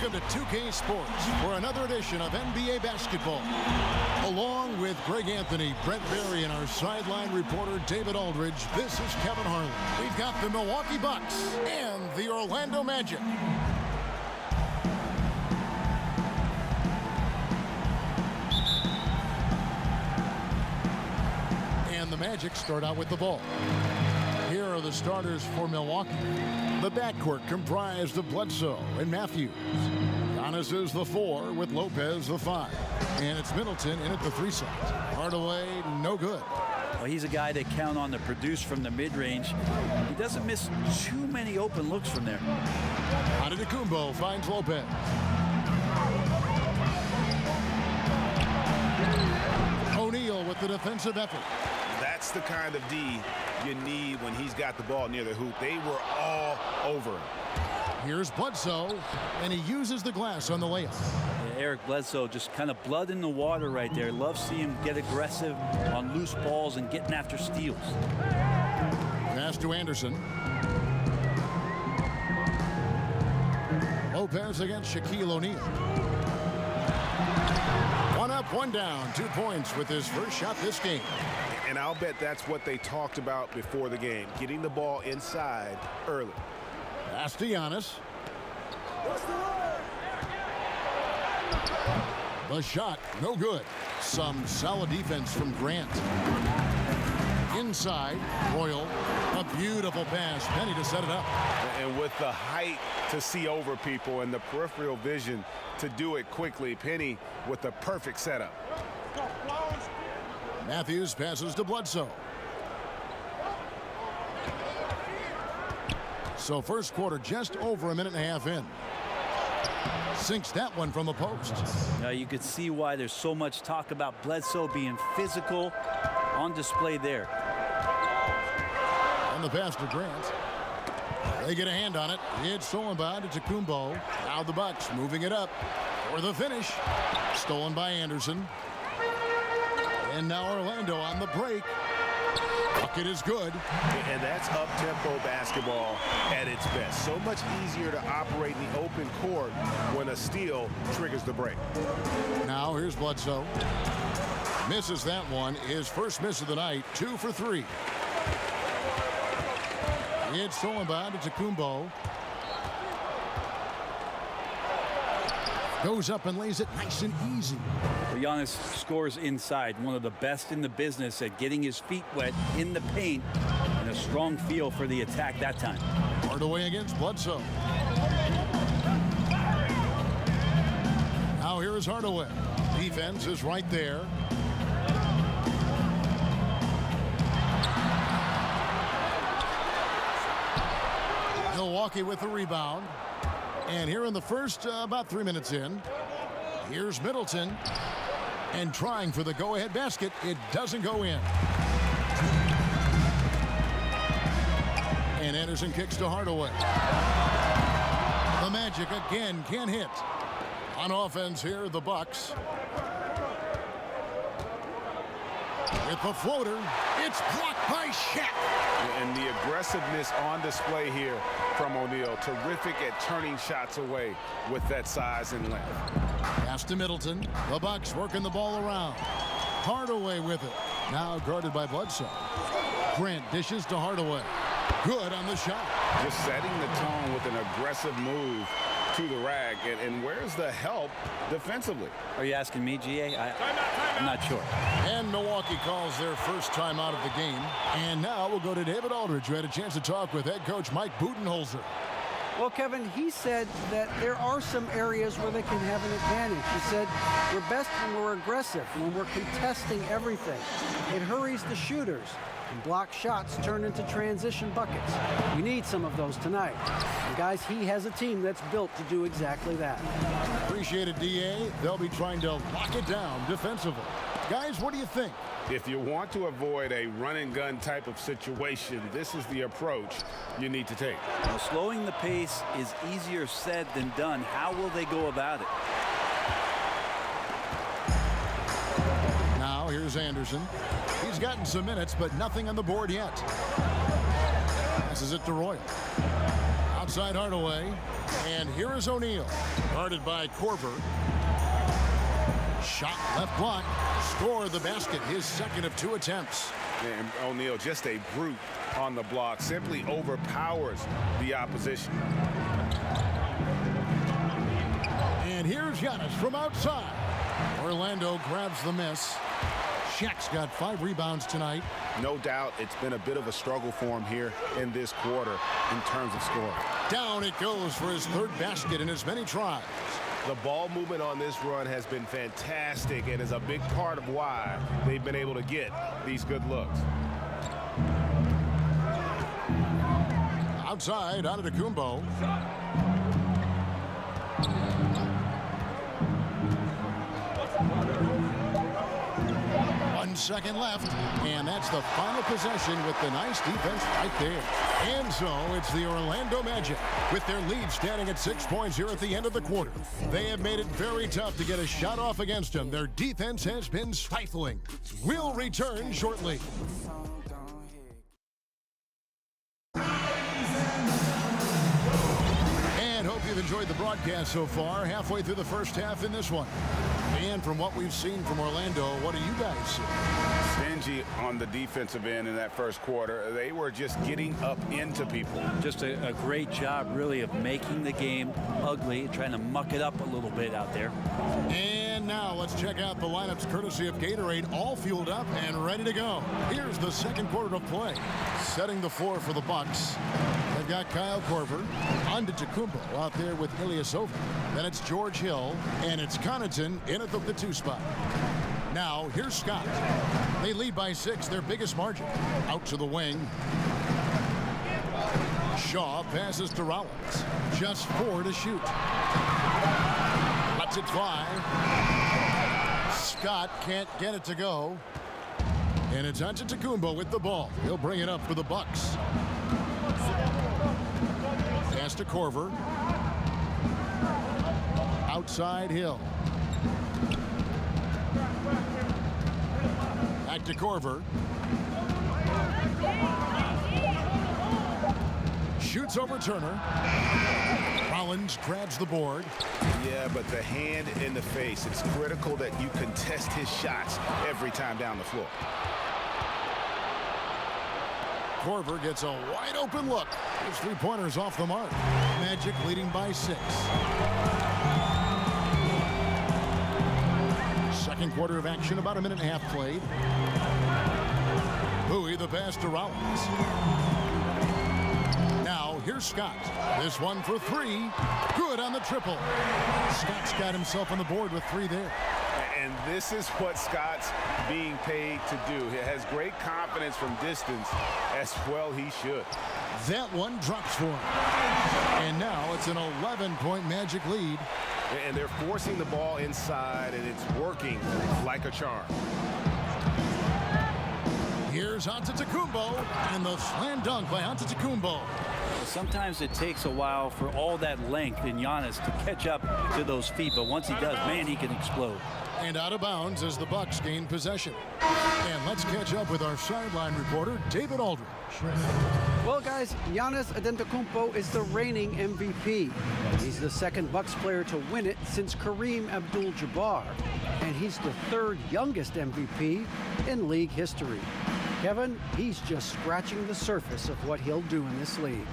Welcome to 2K Sports for another edition of NBA basketball. Along with Greg Anthony, Brett Berry, and our sideline reporter David Aldridge, this is Kevin Harlan. We've got the Milwaukee Bucks and the Orlando Magic. And the Magic start out with the ball. Here are the starters for Milwaukee. The backcourt comprised of Bledsoe and Matthews. Giannis is the 4 with Lopez the 5. And it's Middleton in at the 3 slot. Hardaway, no good. Well, he's a guy they count on to produce from the mid-range. He doesn't miss too many open looks from there. Antetokounmpo finds Lopez. O'Neal with the defensive effort. That's the kind of D you need when he's got the ball near the hoop. They were all over him. Here's Bledsoe, and he uses the glass on the layup. Yeah, Eric Bledsoe, just kind of blood in the water right there. Love seeing him get aggressive on loose balls and getting after steals. Pass to Anderson. Lopez against Shaquille O'Neal. One up, one down. 2 points with his first shot this game. And I'll bet that's what they talked about before the game, getting the ball inside early. Pass to Giannis. The shot, no good. Some solid defense from Grant. Inside, Royal. A beautiful pass. Penny to set it up. And with the height to see over people and the peripheral vision to do it quickly, Penny with the perfect setup. Matthews passes to Bledsoe. So first quarter just over a minute and a half in. Sinks that one from the post. Now you could see why there's so much talk about Bledsoe being physical on display there. And the pass to Grant. They get a hand on it. It's stolen by Antetokounmpo. Now the Bucks moving it up for the finish. Stolen by Anderson. And now Orlando on the break. Bucket is good. And that's up-tempo basketball at its best. So much easier to operate in the open court when a steal triggers the break. Now here's Bledsoe. Misses that one. His first miss of the night. 2 for 3. It's stolen by Antetokounmpo. Goes up and lays it nice and easy. Well, Giannis scores inside, one of the best in the business at getting his feet wet in the paint, and a strong feel for the attack that time. Hardaway against Bledsoe. Now here is Hardaway. Defense is right there. Milwaukee with the rebound. And here in the first, about 3 minutes in, here's Middleton. And trying for the go-ahead basket. It doesn't go in. And Anderson kicks to Hardaway. The Magic again can't hit. On offense here, the Bucks. With the floater, it's blocked by Shaq. And the aggressiveness on display here from O'Neal. Terrific at turning shots away with that size and length. Pass to Middleton. The Bucks working the ball around. Hardaway with it. Now guarded by Bledsoe. Grant dishes to Hardaway. Good on the shot. Just setting the tone with an aggressive move to the rack. And where's the help defensively? Are you asking me, GA? I'm not sure. And Milwaukee calls their first time out of the game. And now we'll go to David Aldridge, who had a chance to talk with head coach Mike Budenholzer. Well, Kevin, he said that there are some areas where they can have an advantage. He said we're best when we're aggressive, when we're contesting everything. It hurries the shooters, and block shots turn into transition buckets. We need some of those tonight. And guys, he has a team that's built to do exactly that. Appreciate it, DA. They'll be trying to lock it down defensively. Guys, what do you think? If you want to avoid a run-and-gun type of situation, this is the approach you need to take. Well, slowing the pace is easier said than done. How will they go about it? Now here's Anderson. He's gotten some minutes, but nothing on the board yet. Passes it to Royal. outside Hardaway. And here is O'Neal. Guarded by Korver. Shot left block. Score the basket. His second of 2 attempts. And O'Neal, just a brute on the block. Simply overpowers the opposition. And here's Giannis from outside. Orlando grabs the miss. Shaq's got 5 rebounds tonight. No doubt it's been a bit of a struggle for him here in this quarter in terms of scoring. Down it goes for his 3rd basket in as many tries. The ball movement on this run has been fantastic and is a big part of why they've been able to get these good looks. Outside, Antetokounmpo. 1 second left, and that's the final possession with the nice defense right there. And so it's the Orlando Magic with their lead standing at 6 points here at the end of the quarter. They have made it very tough to get a shot off against them. Their defense has been stifling. We'll return shortly. And hope you've enjoyed the broadcast so far. Halfway through the first half in this one. And from what we've seen from Orlando, what do you guys see? Stingy on the defensive end in that first quarter. They were just getting up into people. Just a great job, really, of making the game ugly, trying to muck it up a little bit out there. And now let's check out the lineups courtesy of Gatorade, all fueled up and ready to go. Here's the second quarter of play. Setting the floor for the Bucks. They've got Kyle Korver, Antetokounmpo out there with Ilyasova. Then it's George Hill, and it's Connaughton in at the 2 spot. Now, here's Scott. They lead by 6, their biggest margin. Out to the wing. Shaw passes to Rollins. Just 4 to shoot. Lets it fly. Scott can't get it to go. And it's Antetokounmpo with the ball. He'll bring it up for the Bucks. Pass to Korver. Outside Hill. Back to Korver. Shoots over Turner. Rollins grabs the board. Yeah, but the hand in the face. It's critical that you contest his shots every time down the floor. Korver gets a wide open look. His 3-pointers off the mark. Magic leading by 6. Second quarter of action, about a minute and a half played. Bowie the pass to Rollins. Now here's Scott. This one for 3. Good on the triple. Scott's got himself on the board with 3 there. And this is what Scott's being paid to do. He has great confidence from distance, as well he should. That one drops for him. And now it's an 11-point Magic lead. And they're forcing the ball inside, and it's working like a charm. Here's Antetokounmpo, and the slam dunk by Antetokounmpo. Sometimes it takes a while for all that length in Giannis to catch up to those feet, but once he does, man, he can explode. And out of bounds as the Bucks gain possession. And let's catch up with our sideline reporter, David Aldridge. Well, guys, Giannis Antetokounmpo is the reigning MVP. He's the second Bucks player to win it since Kareem Abdul-Jabbar. And he's the 3rd youngest MVP in league history. Kevin, he's just scratching the surface of what he'll do in this league.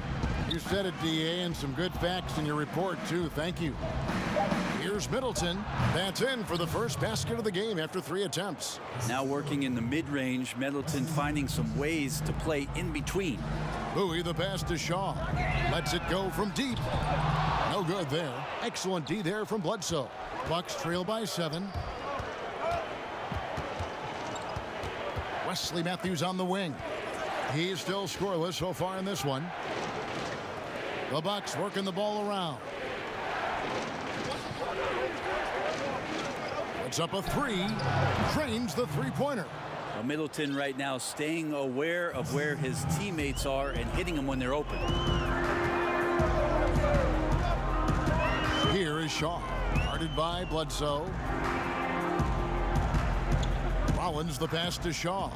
You said it, DA, and some good facts in your report, too. Thank you. Here's Middleton. That's in for the first basket of the game after 3 attempts. Now working in the mid-range, Middleton finding some ways to play in between. Bowie the pass to Shaw. Lets it go from deep. No good there. Excellent D there from Bledsoe. Bucks trail by 7. Wesley Matthews on the wing. He's still scoreless so far in this one. The Bucks working the ball around. It's up a 3. Trains the 3-pointer. Well, Middleton right now staying aware of where his teammates are and hitting them when they're open. Here is Shaw. Guarded by Bledsoe. Rollins the pass to Shaw.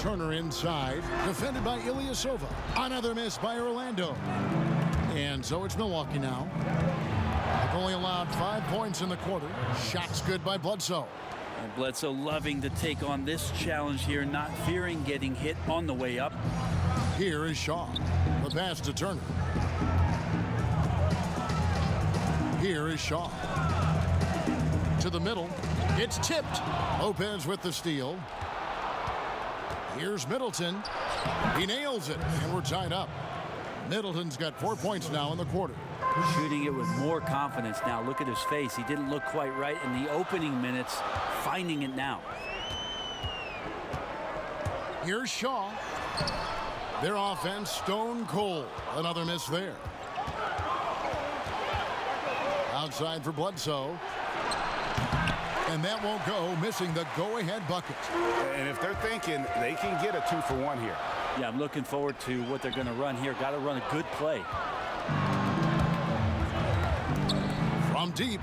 Turner inside, defended by Ilyasova. Another miss by Orlando. And so it's Milwaukee now. They've only allowed 5 points in the quarter. Shots good by Bledsoe. And Bledsoe loving to take on this challenge here, not fearing getting hit on the way up. Here is Shaw. The pass to Turner. Here is Shaw. To the middle. It's tipped. Lopez with the steal. Here's Middleton. He nails it, and we're tied up. Middleton's got 4 points now in the quarter. Shooting it with more confidence now. Look at his face. He didn't look quite right in the opening minutes. Finding it now. Here's Shaw. Their offense stone cold. Another miss there. Outside for Bledsoe. And that won't go, missing the go-ahead bucket. And if they're thinking they can get a 2-for-1 here. Yeah, I'm looking forward to what they're going to run here. Got to run a good play. From deep.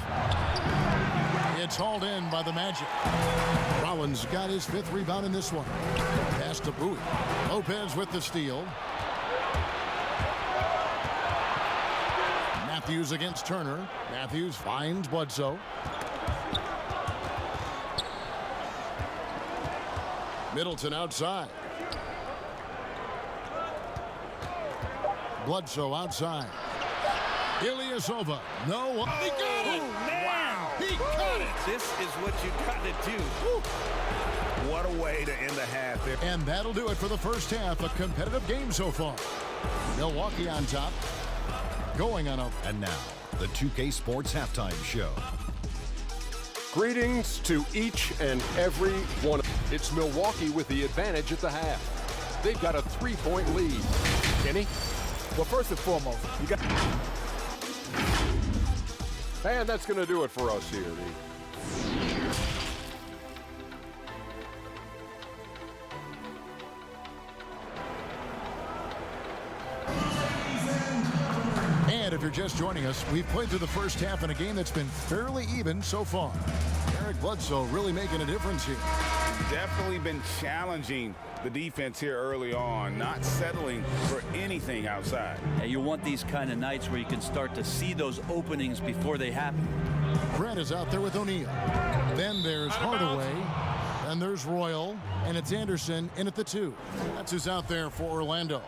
It's hauled in by the Magic. Rollins got his 5th rebound in this one. Pass to Bowie. Lopez with the steal. Matthews against Turner. Matthews finds Bledsoe. Middleton outside. Bledsoe outside. Ilyasova. No. He got it. Wow. He got it. This is what you got to do. What a way to end the half there. And that'll do it for the first half. A competitive game so far. Milwaukee on top. Going on a... And now, the 2K Sports Halftime Show. Greetings to each and every one. It's Milwaukee with the advantage at the half. They've got a 3-point lead. Kenny? Well, first and foremost, you got... And that's going to do it for us here. And if you're just joining us, we've played through the first half in a game that's been fairly even so far. Eric Bledsoe really making a difference here. Definitely been challenging the defense here early on, not settling for anything outside. And you want these kind of nights where you can start to see those openings before they happen. Grant is out there with O'Neal. Then there's Hardaway. Then there's Royal. And it's Anderson in at the 2. That's who's out there for Orlando.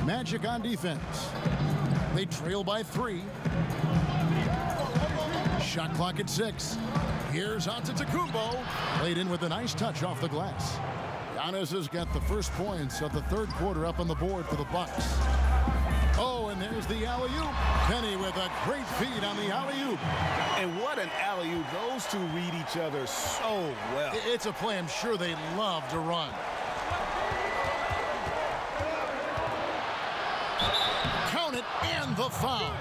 Magic on defense. They trail by 3. Shot clock at 6. Here's Antetokounmpo. Played in with a nice touch off the glass. Giannis has got the first points of the third quarter up on the board for the Bucks. Oh, and there's the alley-oop. Penny with a great feed on the alley-oop. And what an alley-oop. Those two read each other so well. It's a play I'm sure they love to run. Count it, and the foul.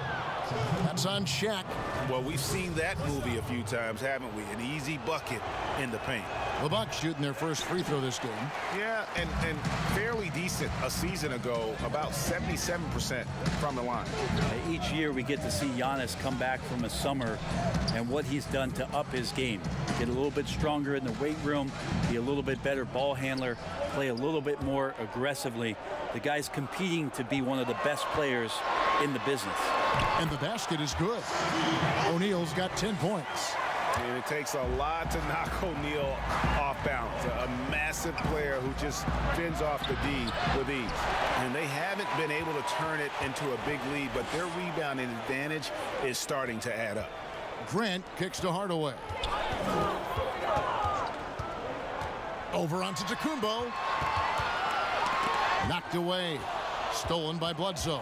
That's on Shaq. Well, we've seen that movie a few times, haven't we? An easy bucket in the paint. The Bucks shooting their first free throw this game. Yeah, and fairly decent a season ago, about 77% from the line. Each year we get to see Giannis come back from a summer and what he's done to up his game. Get a little bit stronger in the weight room, be a little bit better ball handler, play a little bit more aggressively. The guy's competing to be one of the best players in the business. And the basket is good. O'Neal's got 10 points. And it takes a lot to knock O'Neal off balance. A massive player who just fends off the D with ease. And they haven't been able to turn it into a big lead, but their rebounding advantage is starting to add up. Grant kicks to Hardaway. Over onto Antetokounmpo. Knocked away. Stolen by Bledsoe.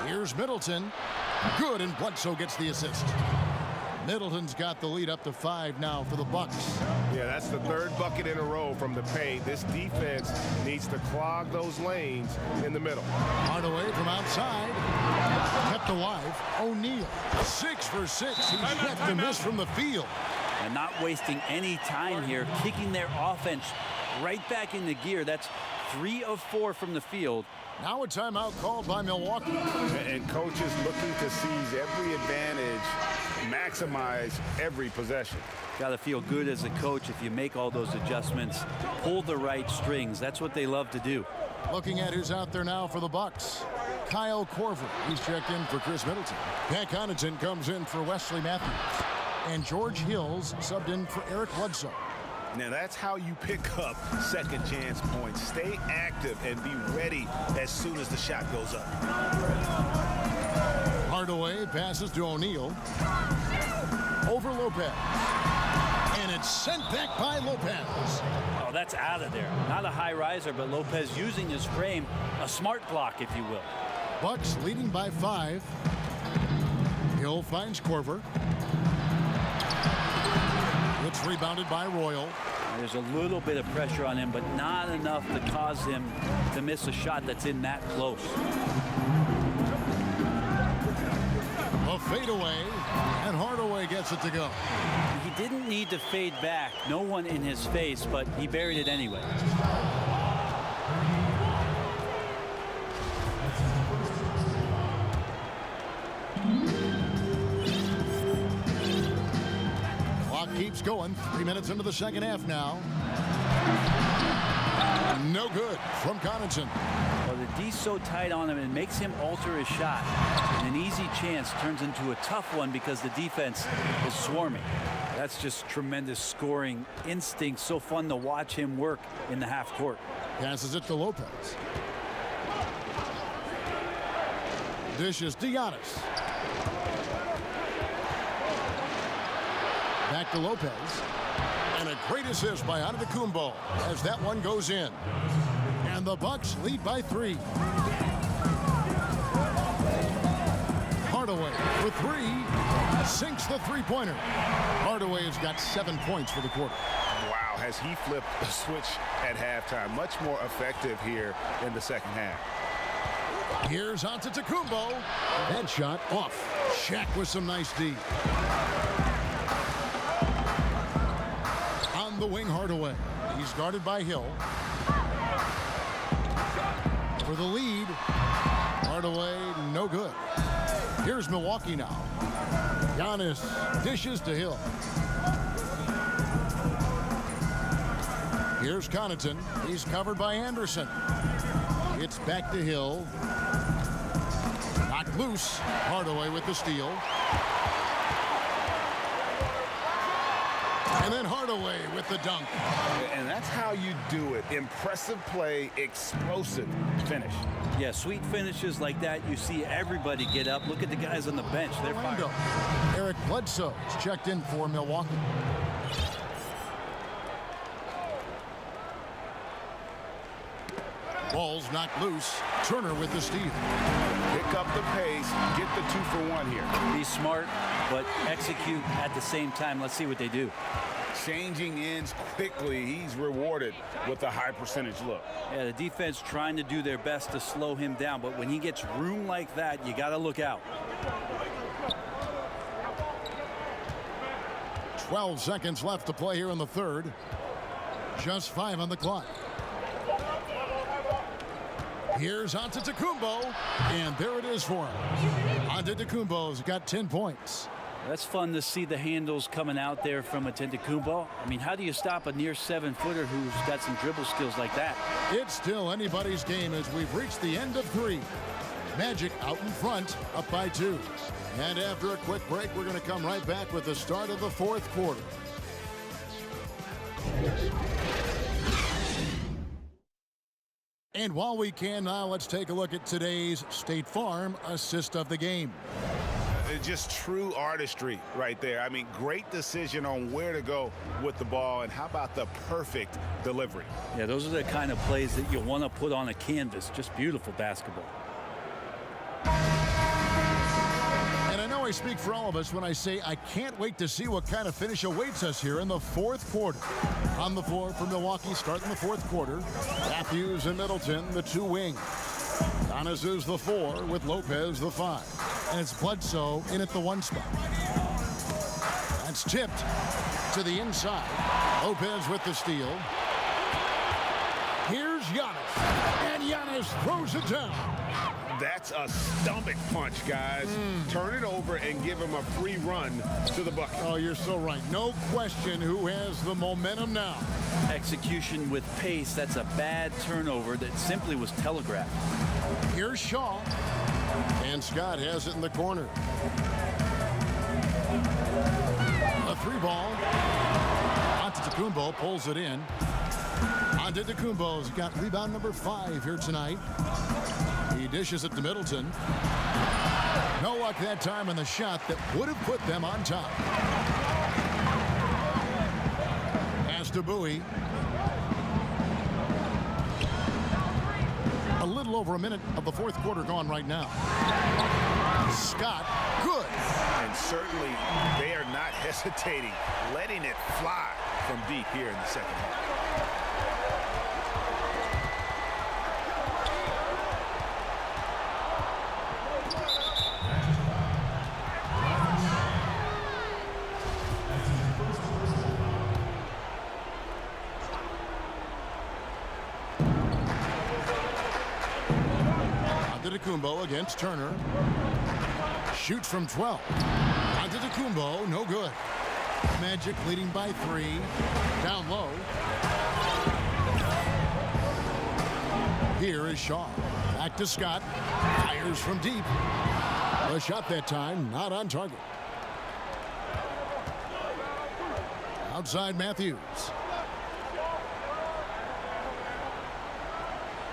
Here's Middleton. Good, and Bledsoe gets the assist. Middleton's got the lead up to 5 now for the Bucks. Yeah, that's the third bucket in a row from the paint. This defense needs to clog those lanes in the middle. Hardaway from outside. Kept alive. O'Neal. 6 for 6. He's yet to miss from the field. And not wasting any time here, kicking their offense right back into gear. That's 3 of 4 from the field. Now a timeout called by Milwaukee. And coaches looking to seize every advantage maximize every possession. Got to feel good as a coach if you make all those adjustments, pull the right strings. That's what they love to do. Looking at who's out there now for the Bucks. Kyle Korver, he's checked in for Chris Middleton. Pat Connaughton comes in for Wesley Matthews. And George Hills subbed in for Eric Bledsoe. Now that's how you pick up second chance points. Stay active and be ready as soon as the shot goes up. Hardaway passes to O'Neal. Over Lopez. And it's sent back by Lopez. Oh, that's out of there. Not a high riser, but Lopez using his frame, a smart block, if you will. Bucks leading by 5. Hill finds Korver. It's rebounded by Royal. There's a little bit of pressure on him, but not enough to cause him to miss a shot that's in that close. A fadeaway, and Hardaway gets it to go. He didn't need to fade back. No one in his face, but he buried it anyway. Keeps going. 3 minutes into the second half now. No good from Connaughton. Well, the D's so tight on him, it makes him alter his shot. And an easy chance turns into a tough one because the defense is swarming. That's just tremendous scoring instinct. So fun to watch him work in the half court. Passes it to Lopez. Dishes to Giannis. Back to Lopez. And a great assist by Antetokounmpo as that one goes in. And the Bucks lead by 3. Hardaway for 3. Sinks the three-pointer. Hardaway has got 7 points for the quarter. Wow, has he flipped the switch at halftime. Much more effective here in the second half. Here's Antetokounmpo. That shot off. Shaq with some nice D. On the wing, Hardaway. He's guarded by Hill. For the lead. Hardaway, no good. Here's Milwaukee now. Giannis dishes to Hill. Here's Connaughton. He's covered by Anderson. It's back to Hill. Knocked loose. Hardaway with the steal. And then Hardaway with the dunk. And that's how you do it. Impressive play, explosive finish. Yeah, sweet finishes like that, you see everybody get up. Look at the guys on the bench. They're fired. Eric Bledsoe is checked in for Milwaukee. Ball's knocked loose. Turner with the steal. Pick up the pace, get the 2-for-1 here. Be smart, but execute at the same time. Let's see what they do. Changing ends quickly. He's rewarded with a high percentage look. Yeah, the defense trying to do their best to slow him down, but when he gets room like that, you got to look out. 12 seconds left to play here in the third. Just 5 on the clock. Here's Antetokounmpo, and there it is for him. Antetokounmpo's got 10 points. That's fun to see the handles coming out there from Antetokounmpo. I mean, how do you stop a near 7-footer who's got some dribble skills like that? It's still anybody's game as we've reached the end of 3. Magic out in front, up by 2. And after a quick break, we're going to come right back with the start of the fourth quarter. And while we can now, let's take a look at today's State Farm assist of the game. Just true artistry right there. I mean, great decision on where to go with the ball, and how about the perfect delivery? Yeah, those are the kind of plays that you want to put on a canvas. Just beautiful basketball. And I know I speak for all of us when I say I can't wait to see what kind of finish awaits us here in the fourth quarter. On the floor for Milwaukee, starting the fourth quarter, Matthews and Middleton, the 2 wings. Giannis is the 4 with Lopez the 5. And it's Bledsoe in at the 1 spot. That's tipped to the inside. Lopez with the steal. Here's Giannis. And Giannis throws it down. That's a stomach punch, guys. Turn it over and give him a free run to the bucket. Oh, you're so right. No question who has the momentum now. Execution with pace. That's a bad turnover that simply was telegraphed. Here's Shaw. And Scott has it in the corner. A three ball. Antetokounmpo pulls it in. Antetokounmpo's got rebound number 5 here tonight. He dishes it to Middleton. No luck that time on the shot that would have put them on top. Pass to Bowie. A little over a minute of the fourth quarter gone right now. Scott, good. And certainly they are not hesitating, letting it fly from deep here in the second half. Antetokounmpo against Turner. Shoots from 12. Antetokounmpo, no good. Magic leading by 3. Down low. Here is Shaw. Back to Scott. Fires from deep. A shot that time, not on target. Outside Matthews.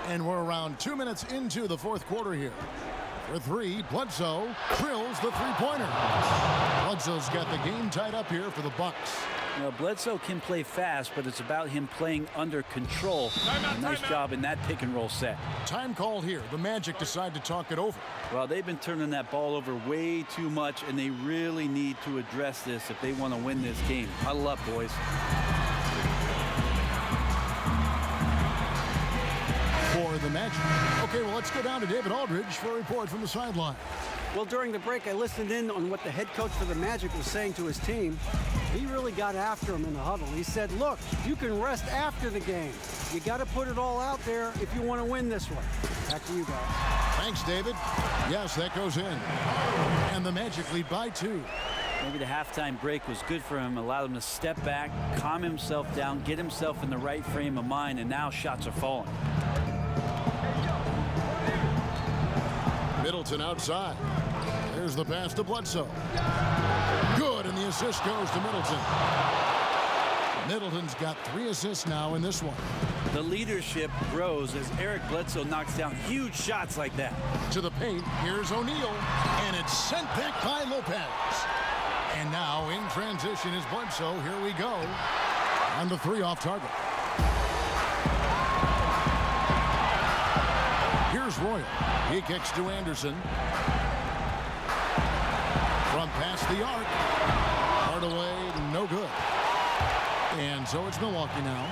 And we're around 2 minutes into the fourth quarter here. For 3, Bledsoe drills the three-pointer. Bledsoe's got the game tied up here for the Bucks. You know, Bledsoe can play fast, but it's about him playing under control. Nice job in that pick and roll set. Time called here. The Magic decide to talk it over. Well, they've been turning that ball over way too much, and they really need to address this if they want to win this game. Huddle up, boys. For the Magic. Okay, well, let's go down to David Aldridge for a report from the sideline. Well, during the break, I listened in on what the head coach for the Magic was saying to his team. He really got after him in the huddle. He said, look, you can rest after the game. You got to put it all out there if you want to win this one. Back to you guys. Thanks, David. Yes, that goes in. And the Magic lead by 2. Maybe the halftime break was good for him, allowed him to step back, calm himself down, get himself in the right frame of mind, and now shots are falling. Middleton outside. There's the pass to Bledsoe. Good, and the assist goes to Middleton. Middleton's got 3 assists now in this one. The leadership grows as Eric Bledsoe knocks down huge shots like that. To the paint, here's O'Neal, and it's sent back by Lopez. And now in transition is Bledsoe. Here we go. On the 3 off target. Here's Royal. He kicks to Anderson. From past the arc. Hardaway, no good. And so it's Milwaukee now.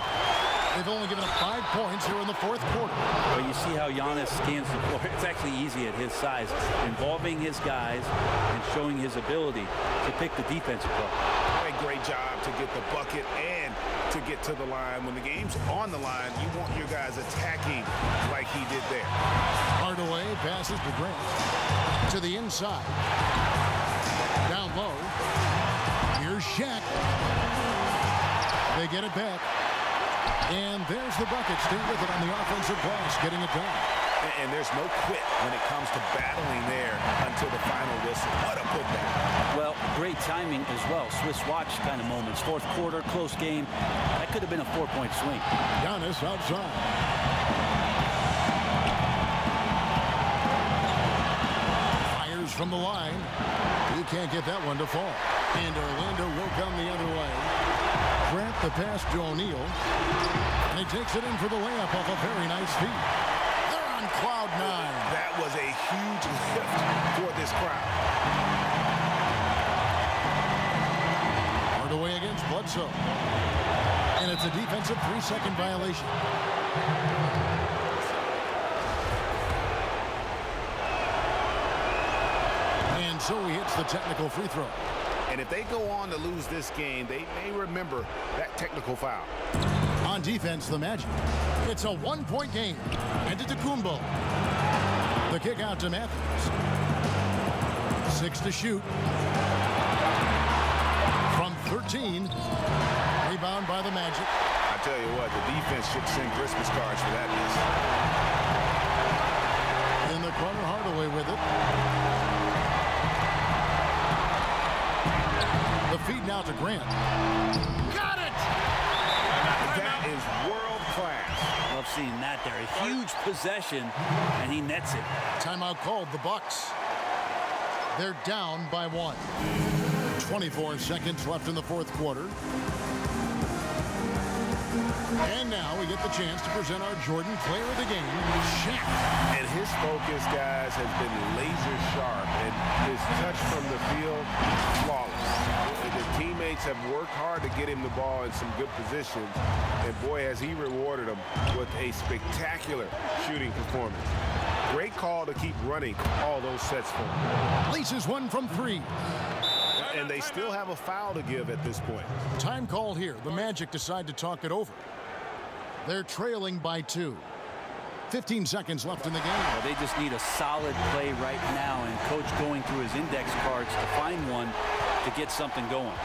They've only given up 5 points here in the fourth quarter. Well, you see how Giannis scans the floor. It's actually easy at his size, involving his guys and showing his ability to pick the defensive play. A great job to get the bucket and to get to the line. When the game's on the line, you want your guys attacking like he did there. Hardaway passes to Grant. To the inside. Down low. Here's Shaq. They get it back. And there's the bucket. Stay with it on the offensive glass, getting it done. And there's no quit when it comes to battling there until the final whistle. What a putback. Well, great timing as well. Swiss watch kind of moments. Fourth quarter, close game. That could have been a 4-point swing. Giannis outside. Fires from the line. He can't get that one to fall. And Orlando will come the other way. Grant the pass to O'Neal. And he takes it in for the layup off a very nice feed. They're on cloud 9. That was a huge lift for this crowd. Hardaway against Bledsoe. And it's a defensive 3-second violation. And so he hits the technical free throw. And if they go on to lose this game, they may remember that technical foul. On defense, the Magic. It's a 1-point game. Antetokounmpo. The kick out to Matthews. 6 to shoot. From 13. Rebound by the Magic. I tell you what, the defense should send Christmas cards for that miss. In the corner, Hardaway with it. The feed now to Grant. Got it! That is world class. Love seeing that there. A huge possession, and he nets it. Timeout called, the Bucks. They're down by 1. 24 seconds left in the fourth quarter. And now we get the chance to present our Jordan Player of the Game, Shaq. And his focus, guys, has been laser sharp, and his touch from the field, flawless. The teammates have worked hard to get him the ball in some good positions, and boy, has he rewarded them with a spectacular shooting performance. Great call to keep running all those sets for him. Laces one from 3. And they still have a foul to give at this point. Time called here. The Magic decide to talk it over. They're trailing by 2. 15 seconds left in the game. Well, they just need a solid play right now, and coach going through his index cards to find one to get something going.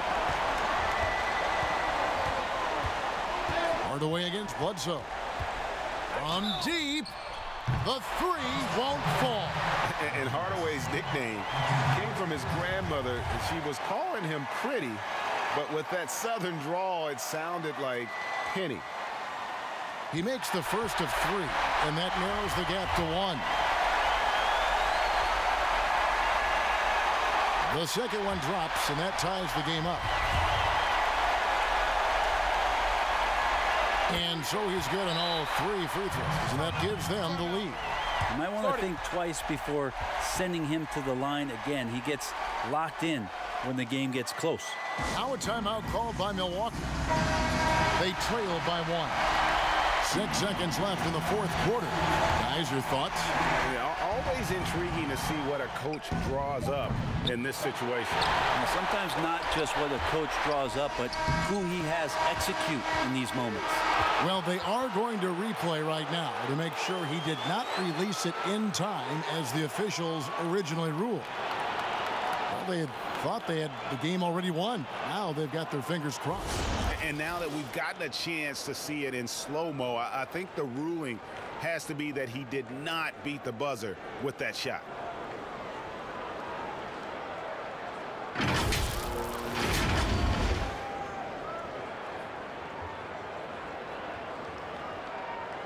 Hardaway against Bledsoe. From deep. The 3 won't fall. And Hardaway's nickname came from his grandmother. She was calling him pretty, but with that southern drawl, it sounded like Penny. He makes the first of 3, and that narrows the gap to 1. The second one drops, and that ties the game up. And so he's good on all 3 free throws, and that gives them the lead. You might want to think twice before sending him to the line again. He gets locked in when the game gets close. Now a timeout called by Milwaukee. They trail by 1. 6 seconds left in the fourth quarter. Guys, your thoughts? Yeah, always intriguing to see what a coach draws up in this situation. And sometimes not just what a coach draws up, but who he has execute in these moments. Well, they are going to replay right now to make sure he did not release it in time as the officials originally ruled. Well, they had thought they had the game already won. Now they've got their fingers crossed. And now that we've gotten a chance to see it in slow-mo, I think the ruling has to be that he did not beat the buzzer with that shot.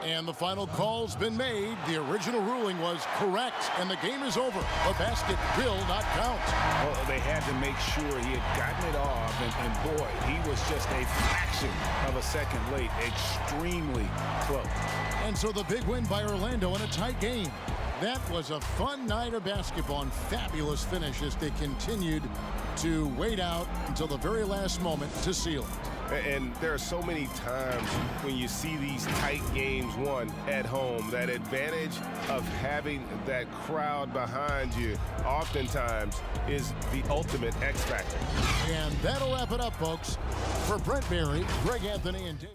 And the final call's been made. The original ruling was correct, and the game is over. The basket will not count. Well, they had to make sure he had gotten it off, and boy, he was just a fraction of a second late. Extremely close. And so the big win by Orlando in a tight game. That was a fun night of basketball and fabulous finish as they continued to wait out until the very last moment to seal it. And there are so many times when you see these tight games won at home, that advantage of having that crowd behind you oftentimes is the ultimate X factor. And that'll wrap it up, folks. For Brent Berry, Greg Anthony, and David.